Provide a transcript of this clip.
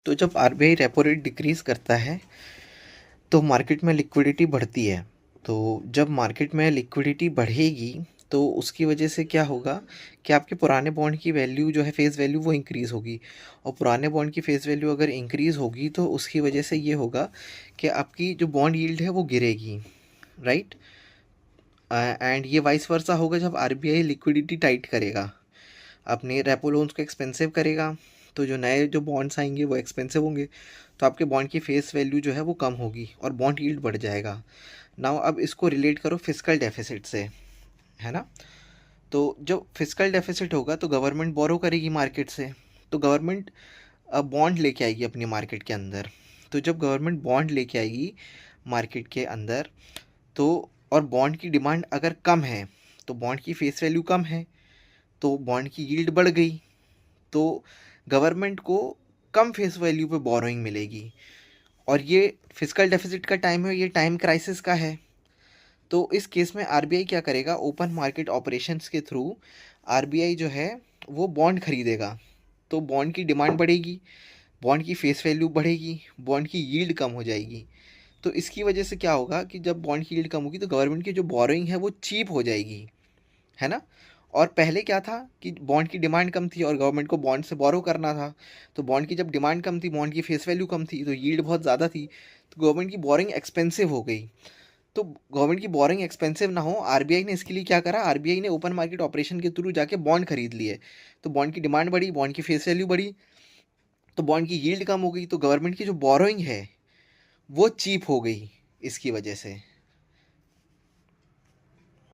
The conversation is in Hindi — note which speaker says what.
Speaker 1: तो जब आरबीआई रेपो रेट डिक्रीज़ करता है, तो मार्केट में लिक्विडिटी बढ़ती है। तो जब मार्केट में लिक्विडिटी बढ़ेगी, तो उसकी वजह से क्या होगा कि आपके पुराने बॉन्ड की वैल्यू जो है फेस वैल्यू वो इंक्रीज़ होगी। और पुराने बॉन्ड की फेस वैल्यू अगर इंक्रीज़ होगी तो उसकी वजह से ये होगा कि आपकी जो बॉन्ड यील्ड है वो गिरेगी, राइट? एंड ये वाइस वर्सा होगा जब आरबीआई लिक्विडिटी टाइट करेगा, अपने रेपो लोन्स को एक्सपेंसिव करेगा, तो जो नए जो बॉन्ड्स आएंगे वो एक्सपेंसिव होंगे, तो आपके बॉन्ड की फेस वैल्यू जो है वो कम होगी और बॉन्ड यील्ड बढ़ जाएगा। नाउ अब इसको रिलेट करो फिस्कल डेफिसिट से, है ना? तो जब फिस्कल डेफिसिट होगा तो गवर्नमेंट बोरो करेगी मार्केट से, तो गवर्नमेंट बॉन्ड लेके आएगी अपनी मार्केट के अंदर। तो जब गवर्नमेंट बॉन्ड लेके आएगी मार्केट के अंदर, तो और बॉन्ड की डिमांड अगर कम है, तो बॉन्ड की फेस वैल्यू कम है, तो बॉन्ड की यील्ड बढ़ गई, तो गवर्नमेंट को कम फेस वैल्यू पे बोरोइंग मिलेगी। और ये फिस्कल डेफिसिट का टाइम है, ये टाइम क्राइसिस का है। तो इस केस में आरबीआई क्या करेगा, ओपन मार्केट ऑपरेशंस के थ्रू आरबीआई जो है वो बॉन्ड खरीदेगा। तो बॉन्ड की डिमांड बढ़ेगी, बॉन्ड की फेस वैल्यू बढ़ेगी, बॉन्ड की यील्ड कम हो जाएगी। तो इसकी वजह से क्या होगा कि जब बॉन्ड की यील्ड कम होगी तो गवर्नमेंट की जो बोरोइंग है वो चीप हो जाएगी, है ना? और पहले क्या था कि बॉन्ड की डिमांड कम थी और गवर्नमेंट को बॉन्ड से बोरो करना था। तो बॉन्ड की जब डिमांड कम थी, बॉन्ड की फेस वैल्यू कम थी, तो यील्ड बहुत ज़्यादा थी, तो गवर्नमेंट की बोरिंग एक्सपेंसिव हो गई। तो गवर्नमेंट की बोरिंग एक्सपेंसिव ना हो, आरबीआई ने इसके लिए क्या करा, आरबीआई ने ओपन मार्केट ऑपरेशन के थ्रू जाके बॉन्ड खरीद लिए। तो बॉन्ड की डिमांड बढ़ी, बॉन्ड की फेस वैल्यू बढ़ी, तो बॉन्ड की यील्ड कम हो गई, तो गवर्नमेंट की जो बोरोइंग है वो चीप हो गई इसकी वजह से।